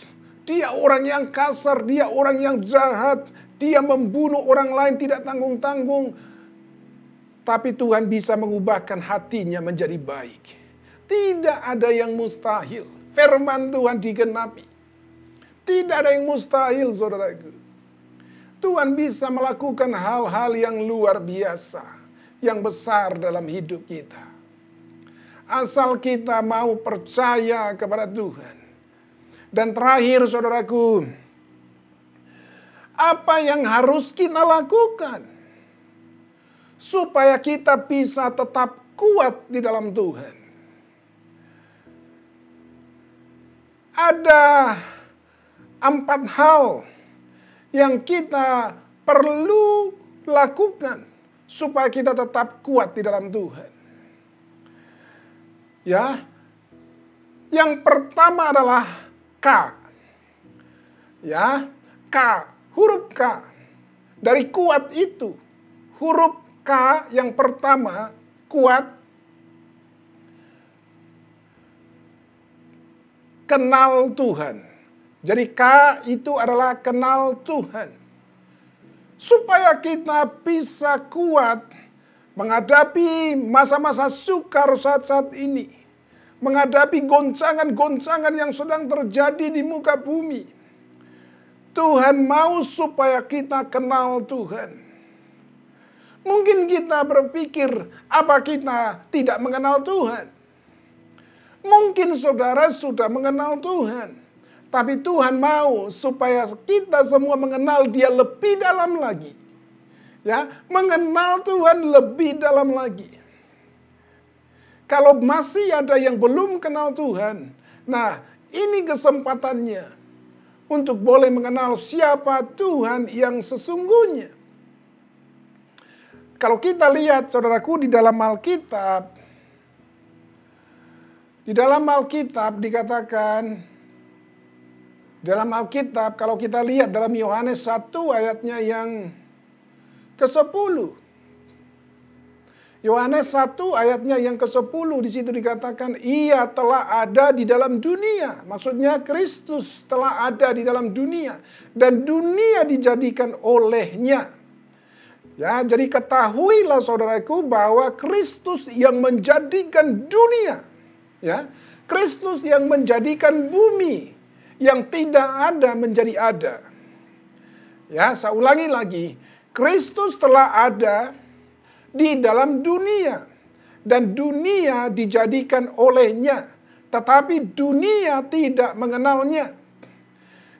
dia orang yang kasar, dia orang yang jahat, dia membunuh orang lain tidak tanggung-tanggung. Tapi Tuhan bisa mengubahkan hatinya menjadi baik. Tidak ada yang mustahil. Firman Tuhan digenapi. Tidak ada yang mustahil, saudaraku. Tuhan bisa melakukan hal-hal yang luar biasa, yang besar dalam hidup kita. Asal kita mau percaya kepada Tuhan. Dan terakhir, saudaraku, apa yang harus kita lakukan supaya kita bisa tetap kuat di dalam Tuhan? Ada 4 hal yang kita perlu lakukan supaya kita tetap kuat di dalam Tuhan. Ya, yang pertama adalah K. Ya, K, huruf K. Dari kuat itu, huruf K yang pertama, kuat, kenal Tuhan. Jadi K itu adalah kenal Tuhan. Supaya kita bisa kuat menghadapi masa-masa sukar saat-saat ini. Menghadapi goncangan-goncangan yang sedang terjadi di muka bumi. Tuhan mau supaya kita kenal Tuhan. Mungkin kita berpikir, apa kita tidak mengenal Tuhan? Mungkin saudara sudah mengenal Tuhan. Tapi Tuhan mau supaya kita semua mengenal Dia lebih dalam lagi. Ya, mengenal Tuhan lebih dalam lagi. Kalau masih ada yang belum kenal Tuhan, nah ini kesempatannya untuk boleh mengenal siapa Tuhan yang sesungguhnya. Kalau kita lihat, saudaraku, di dalam Alkitab, Di dalam Alkitab dikatakan, dalam Alkitab kalau kita lihat dalam Yohanes 1 ayatnya yang ke-10. Yohanes 1 ayatnya yang ke-10 di situ dikatakan ia telah ada di dalam dunia. Maksudnya Kristus telah ada di dalam dunia dan dunia dijadikan olehnya. Ya, jadi ketahuilah saudaraku bahwa Kristus yang menjadikan dunia, ya, Kristus yang menjadikan bumi yang tidak ada menjadi ada. Ya, saya ulangi lagi. Kristus telah ada di dalam dunia dan dunia dijadikan olehnya, tetapi dunia tidak mengenalnya.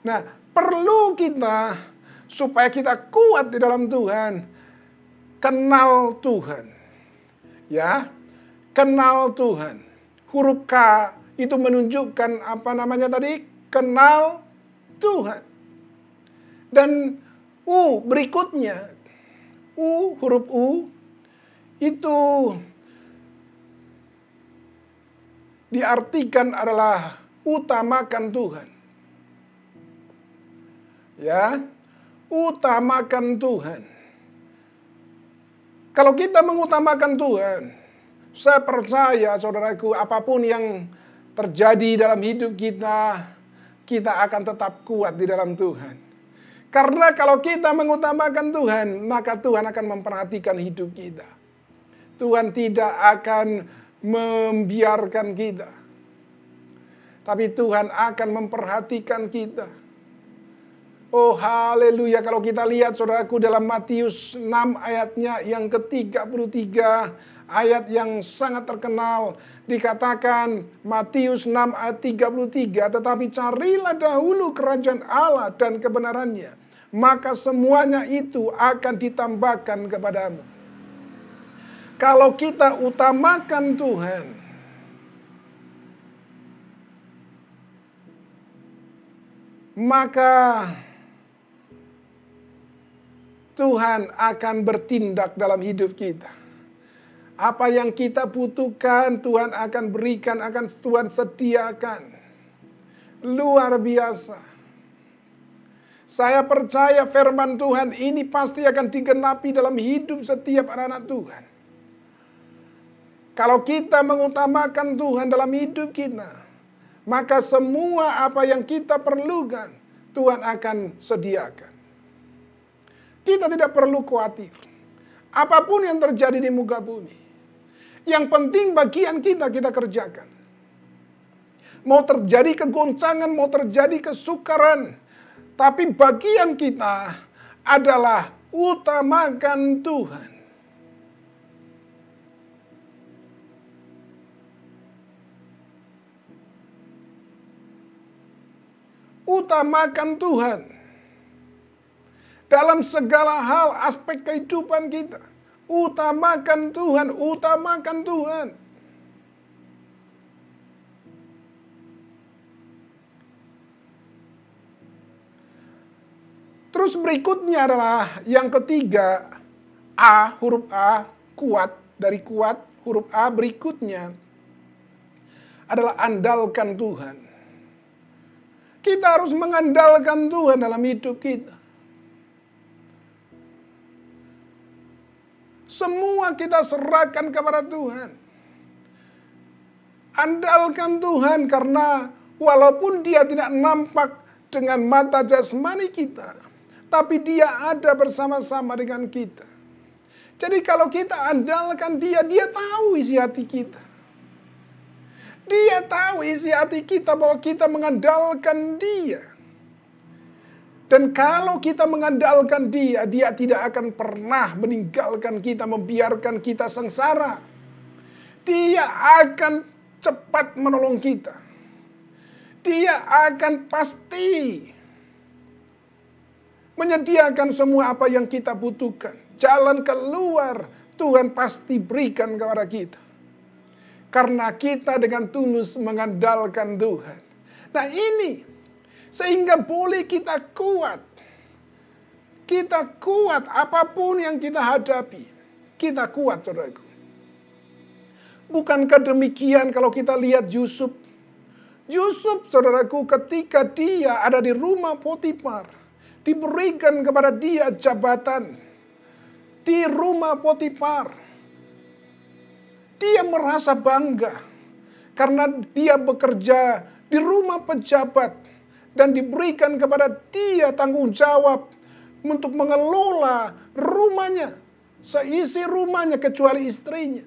Nah, perlu kita supaya kita kuat di dalam Tuhan, kenal Tuhan. Ya, kenal Tuhan. Huruf K itu menunjukkan apa namanya tadi? Kenal Tuhan. Dan U berikutnya, huruf U itu diartikan adalah utamakan Tuhan. Ya, utamakan Tuhan. Kalau kita mengutamakan Tuhan, saya percaya saudaraku, apapun yang terjadi dalam hidup kita, kita akan tetap kuat di dalam Tuhan. Karena kalau kita mengutamakan Tuhan, maka Tuhan akan memperhatikan hidup kita. Tuhan tidak akan membiarkan kita. Tapi Tuhan akan memperhatikan kita. Oh haleluya, kalau kita lihat saudaraku dalam Matius 6 ayatnya yang ke-33, ayat yang sangat terkenal, dikatakan Matius 6 ayat 33, tetapi carilah dahulu kerajaan Allah dan kebenarannya, maka semuanya itu akan ditambahkan kepadamu. Kalau kita utamakan Tuhan, maka Tuhan akan bertindak dalam hidup kita. Apa yang kita butuhkan, Tuhan akan berikan, akan Tuhan sediakan. Luar biasa. Saya percaya firman Tuhan ini pasti akan digenapi dalam hidup setiap anak-anak Tuhan. Kalau kita mengutamakan Tuhan dalam hidup kita, maka semua apa yang kita perlukan, Tuhan akan sediakan. Kita tidak perlu khawatir. Apapun yang terjadi di muka bumi. Yang penting bagian kita kerjakan. Mau terjadi kegoncangan, mau terjadi kesukaran. Tapi bagian kita adalah utamakan Tuhan. Utamakan Tuhan. Dalam segala hal aspek kehidupan kita. Utamakan Tuhan, utamakan Tuhan. Terus berikutnya adalah yang ketiga, A, huruf A, kuat, dari kuat, huruf A berikutnya adalah andalkan Tuhan. Kita harus mengandalkan Tuhan dalam hidup kita. Semua kita serahkan kepada Tuhan. Andalkan Tuhan karena walaupun dia tidak nampak dengan mata jasmani kita, tapi dia ada bersama-sama dengan kita. Jadi kalau kita andalkan dia, dia tahu isi hati kita. Dia tahu isi hati kita bahwa kita mengandalkan dia. Dan kalau kita mengandalkan dia, dia tidak akan pernah meninggalkan kita, membiarkan kita sengsara. Dia akan cepat menolong kita. Dia akan pasti menyediakan semua apa yang kita butuhkan. Jalan keluar Tuhan pasti berikan kepada kita. Karena kita dengan tulus mengandalkan Tuhan. Nah ini, sehingga boleh kita kuat. Kita kuat apapun yang kita hadapi. Kita kuat, saudaraku. Bukankah demikian kalau kita lihat Yusuf? Yusuf, saudaraku, ketika dia ada di rumah Potifar, diberikan kepada dia jabatan di rumah Potifar. Dia merasa bangga karena dia bekerja di rumah pejabat dan diberikan kepada dia tanggung jawab untuk mengelola rumahnya, seisi rumahnya kecuali istrinya.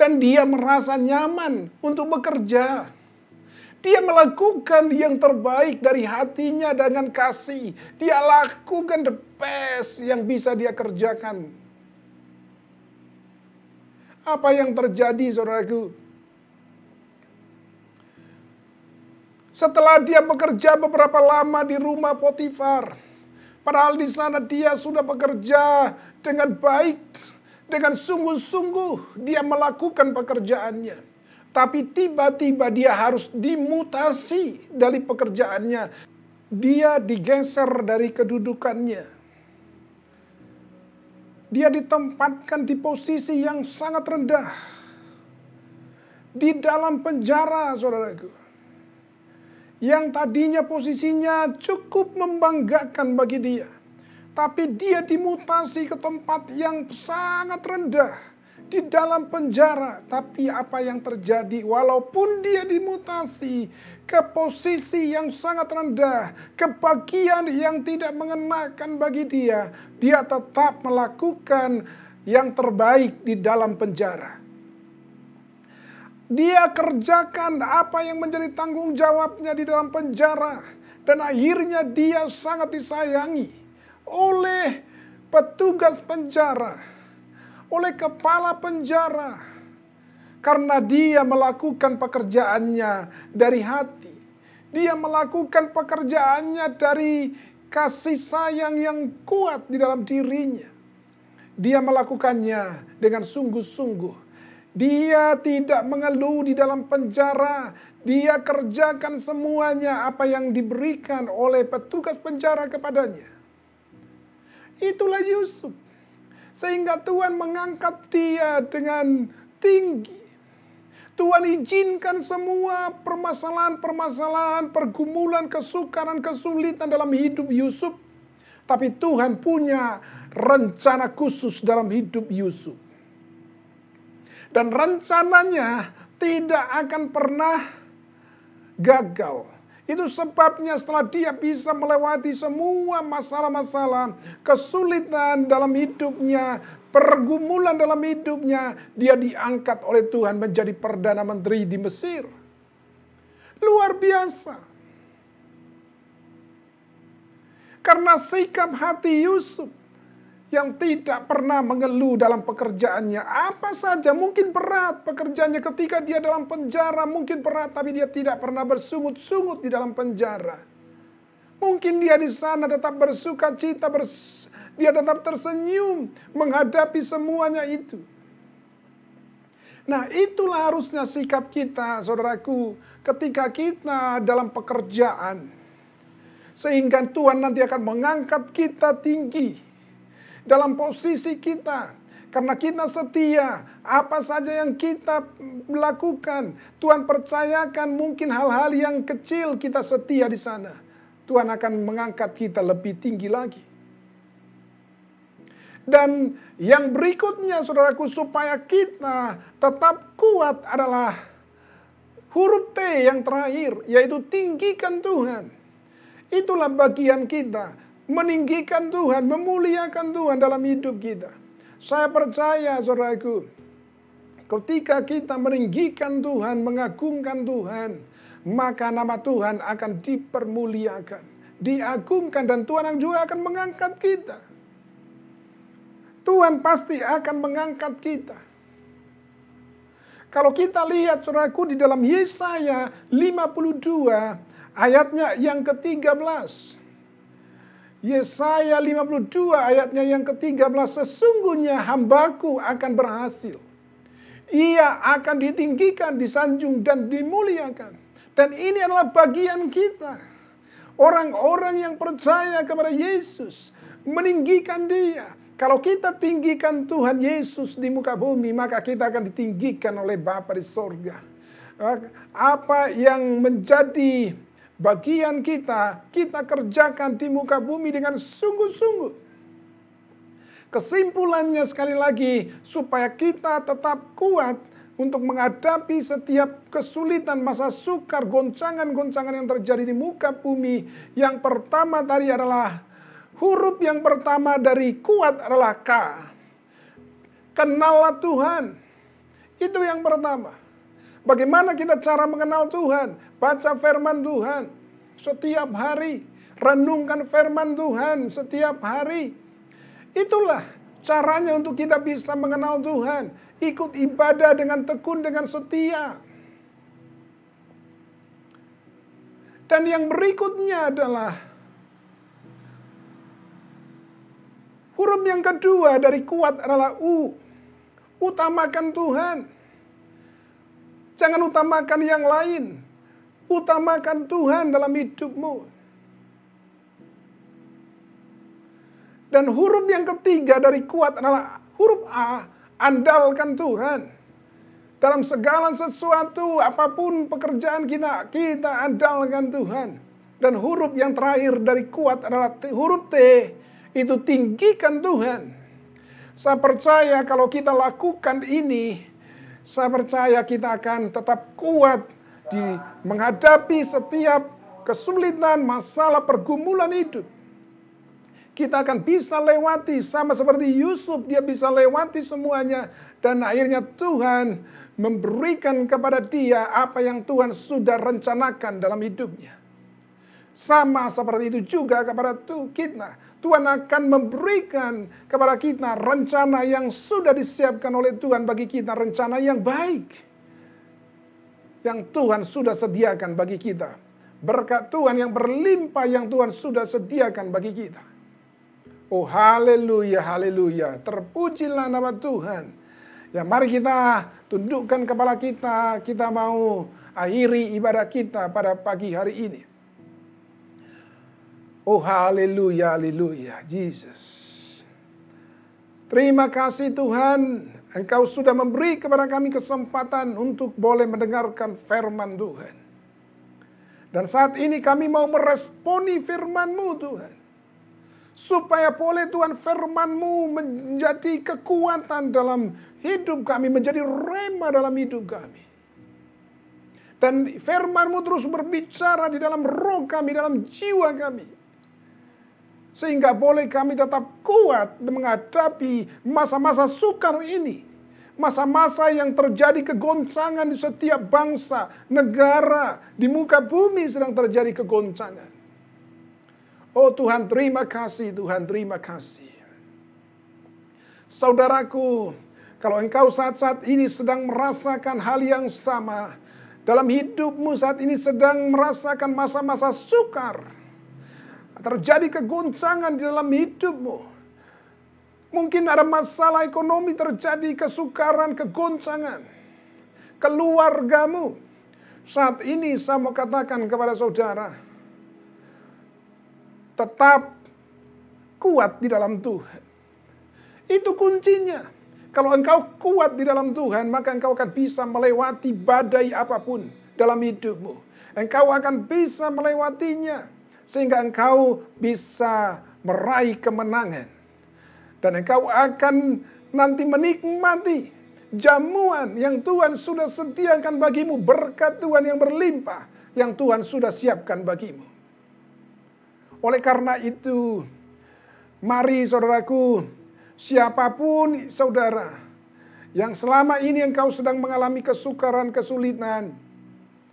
Dan dia merasa nyaman untuk bekerja. Dia melakukan yang terbaik dari hatinya dengan kasih. Dia lakukan the best yang bisa dia kerjakan. Apa yang terjadi, saudaraku? Setelah dia bekerja beberapa lama di rumah Potifar, padahal di sana dia sudah bekerja dengan baik, dengan sungguh-sungguh dia melakukan pekerjaannya. Tapi tiba-tiba dia harus dimutasi dari pekerjaannya. Dia digeser dari kedudukannya. Dia ditempatkan di posisi yang sangat rendah. Di dalam penjara, saudaraku. Yang tadinya posisinya cukup membanggakan bagi dia. Tapi dia dimutasi ke tempat yang sangat rendah. Di dalam penjara. Tapi apa yang terjadi? Walaupun dia dimutasi ke posisi yang sangat rendah. Ke bagian yang tidak mengenakan bagi dia. Dia tetap melakukan yang terbaik di dalam penjara. Dia kerjakan apa yang menjadi tanggung jawabnya di dalam penjara. Dan akhirnya dia sangat disayangi oleh petugas penjara, oleh kepala penjara, karena dia melakukan pekerjaannya dari hati. Dia melakukan pekerjaannya dari kasih sayang yang kuat di dalam dirinya. Dia melakukannya dengan sungguh-sungguh. Dia tidak mengeluh di dalam penjara. Dia kerjakan semuanya apa yang diberikan oleh petugas penjara kepadanya. Itulah Yusuf. Sehingga Tuhan mengangkat dia dengan tinggi. Tuhan izinkan semua permasalahan-permasalahan, pergumulan, kesukaran, kesulitan dalam hidup Yusuf. Tapi Tuhan punya rencana khusus dalam hidup Yusuf. Dan rencananya tidak akan pernah gagal. Itu sebabnya setelah dia bisa melewati semua masalah-masalah, kesulitan dalam hidupnya, pergumulan dalam hidupnya, dia diangkat oleh Tuhan menjadi Perdana Menteri di Mesir. Luar biasa. Karena sikap hati Yusuf yang tidak pernah mengeluh dalam pekerjaannya. Apa saja, mungkin berat pekerjaannya ketika dia dalam penjara, mungkin berat, tapi dia tidak pernah bersungut-sungut di dalam penjara. Mungkin dia di sana tetap bersuka cita, dia tetap tersenyum menghadapi semuanya itu. Nah, itulah harusnya sikap kita, saudaraku, ketika kita dalam pekerjaan. Sehingga Tuhan nanti akan mengangkat kita tinggi dalam posisi kita, karena kita setia. Apa saja yang kita lakukan, Tuhan percayakan. Mungkin hal-hal yang kecil kita setia di sana, Tuhan akan mengangkat kita lebih tinggi lagi. Dan yang berikutnya, saudaraku, supaya kita tetap kuat adalah huruf T yang terakhir, yaitu tinggikan Tuhan. Itulah bagian kita. Meninggikan Tuhan, memuliakan Tuhan dalam hidup kita. Saya percaya, saudaraku, ketika kita meninggikan Tuhan, mengagungkan Tuhan, maka nama Tuhan akan dipermuliakan, diagungkan, dan Tuhan juga akan mengangkat kita. Tuhan pasti akan mengangkat kita. Kalau kita lihat, saudaraku, di dalam Yesaya 52, ayatnya yang ke-13. Yesaya 52 ayatnya yang ke-13, sesungguhnya hambaku akan berhasil. Ia akan ditinggikan, disanjung, dan dimuliakan. Dan ini adalah bagian kita. Orang-orang yang percaya kepada Yesus, meninggikan dia. Kalau kita tinggikan Tuhan Yesus di muka bumi, maka kita akan ditinggikan oleh Bapa di sorga. Apa yang menjadi bagian kita, kita kerjakan di muka bumi dengan sungguh-sungguh. Kesimpulannya sekali lagi, supaya kita tetap kuat untuk menghadapi setiap kesulitan, masa sukar, goncangan-goncangan yang terjadi di muka bumi. Yang pertama tadi adalah, huruf yang pertama dari kuat adalah K. Kenallah Tuhan. Itu yang pertama. Bagaimana kita cara mengenal Tuhan? Baca firman Tuhan setiap hari. Renungkan firman Tuhan setiap hari. Itulah caranya untuk kita bisa mengenal Tuhan. Ikut ibadah dengan tekun, dengan setia. Dan yang berikutnya adalah huruf yang kedua dari kuat adalah U. Utamakan Tuhan. Jangan utamakan yang lain. Utamakan Tuhan dalam hidupmu. Dan huruf yang ketiga dari kuat adalah huruf A. Andalkan Tuhan. Dalam segala sesuatu, apapun pekerjaan kita andalkan Tuhan. Dan huruf yang terakhir dari kuat adalah huruf T. Itu tinggikan Tuhan. Saya percaya kalau kita lakukan ini, saya percaya kita akan tetap kuat di menghadapi setiap kesulitan, masalah, pergumulan hidup. Kita akan bisa lewati, sama seperti Yusuf, dia bisa lewati semuanya. Dan akhirnya Tuhan memberikan kepada dia apa yang Tuhan sudah rencanakan dalam hidupnya. Sama seperti itu juga kepada kita. Tuhan akan memberikan kepada kita rencana yang sudah disiapkan oleh Tuhan bagi kita. Rencana yang baik. Yang Tuhan sudah sediakan bagi kita. Berkat Tuhan yang berlimpah yang Tuhan sudah sediakan bagi kita. Oh haleluya, haleluya. Terpujilah nama Tuhan. Ya mari kita tundukkan kepala kita. Kita mau akhiri ibadah kita pada pagi hari ini. Oh haleluya, haleluya, Jesus. Terima kasih Tuhan, Engkau sudah memberi kepada kami kesempatan untuk boleh mendengarkan firman Tuhan. Dan saat ini kami mau meresponi firman-Mu Tuhan. Supaya boleh Tuhan firman-Mu menjadi kekuatan dalam hidup kami, menjadi rema dalam hidup kami. Dan firman-Mu terus berbicara di dalam roh kami, dalam jiwa kami. Sehingga boleh kami tetap kuat menghadapi masa-masa sukar ini. Masa-masa yang terjadi kegoncangan di setiap bangsa, negara, di muka bumi sedang terjadi kegoncangan. Oh Tuhan terima kasih, Tuhan terima kasih. Saudaraku, kalau engkau saat-saat ini sedang merasakan hal yang sama, dalam hidupmu saat ini sedang merasakan masa-masa sukar, terjadi kegoncangan di dalam hidupmu. Mungkin ada masalah ekonomi terjadi, kesukaran, kegoncangan. Keluargamu. Saat ini saya mau katakan kepada saudara, tetap kuat di dalam Tuhan. Itu kuncinya. Kalau engkau kuat di dalam Tuhan, maka engkau akan bisa melewati badai apapun dalam hidupmu. Engkau akan bisa melewatinya. Sehingga engkau bisa meraih kemenangan. Dan engkau akan nanti menikmati jamuan yang Tuhan sudah sediakan bagimu. Berkat Tuhan yang berlimpah yang Tuhan sudah siapkan bagimu. Oleh karena itu, mari saudaraku, siapapun saudara yang selama ini engkau sedang mengalami kesukaran, kesulitan,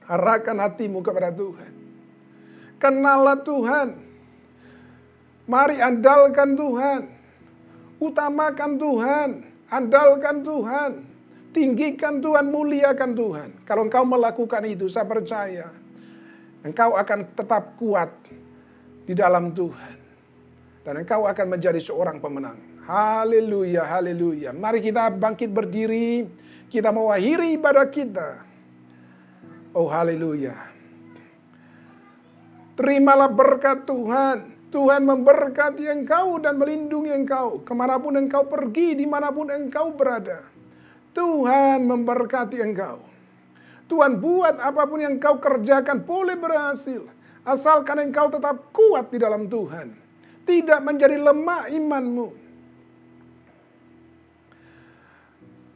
arahkan hatimu kepada Tuhan. Kenallah Tuhan. Mari andalkan Tuhan. Utamakan Tuhan. Andalkan Tuhan. Tinggikan Tuhan, muliakan Tuhan. Kalau engkau melakukan itu, saya percaya engkau akan tetap kuat di dalam Tuhan. Dan engkau akan menjadi seorang pemenang. Haleluya, haleluya. Mari kita bangkit berdiri. Kita mau akhiri ibadah kita. Oh haleluya. Terimalah berkat Tuhan. Tuhan memberkati engkau dan melindungi engkau. Kemanapun engkau pergi, dimanapun engkau berada. Tuhan memberkati engkau. Tuhan buat apapun yang engkau kerjakan boleh berhasil. Asalkan engkau tetap kuat di dalam Tuhan. Tidak menjadi lemah imanmu.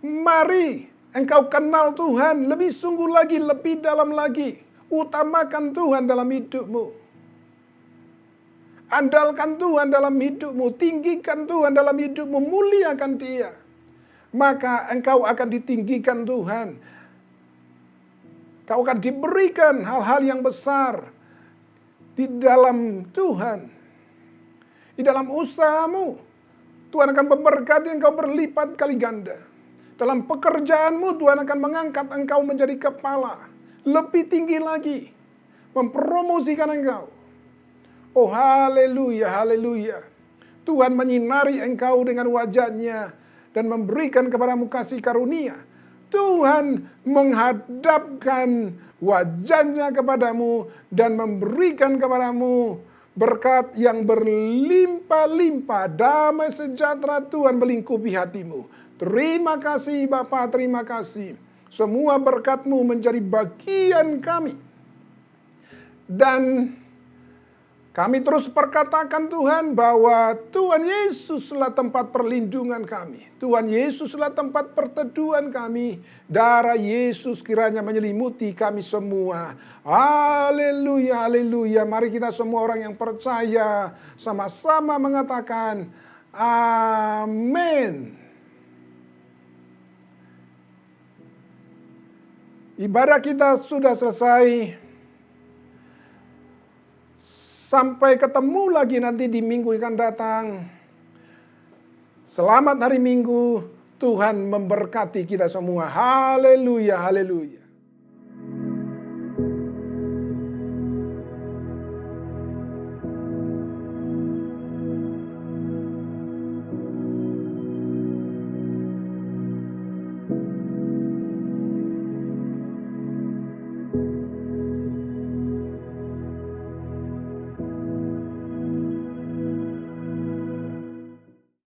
Mari engkau kenal Tuhan lebih sungguh lagi, lebih dalam lagi. Utamakan Tuhan dalam hidupmu. Andalkan Tuhan dalam hidupmu. Tinggikan Tuhan dalam hidupmu. Muliakan Dia. Maka engkau akan ditinggikan Tuhan. Kau akan diberikan hal-hal yang besar di dalam Tuhan. Di dalam usahamu. Tuhan akan memberkati engkau berlipat kali ganda. Dalam pekerjaanmu Tuhan akan mengangkat engkau menjadi kepala. Lebih tinggi lagi. Mempromosikan engkau. Oh haleluya, haleluya. Tuhan menyinari engkau dengan wajah-Nya. Dan memberikan kepadamu kasih karunia. Tuhan menghadapkan wajah-Nya kepadamu. Dan memberikan kepadamu berkat yang berlimpah-limpah. Damai sejahtera Tuhan melingkupi hatimu. Terima kasih Bapa, terima kasih. Semua berkat-Mu menjadi bagian kami. Dan kami terus perkatakan Tuhan bahwa Tuhan Yesuslah tempat perlindungan kami. Tuhan Yesuslah tempat perteduhan kami. Darah Yesus kiranya menyelimuti kami semua. Haleluya, haleluya. Mari kita semua orang yang percaya sama-sama mengatakan amin. Ibadah kita sudah selesai. Sampai ketemu lagi nanti di minggu yang akan datang. Selamat hari Minggu. Tuhan memberkati kita semua. Haleluya, haleluya.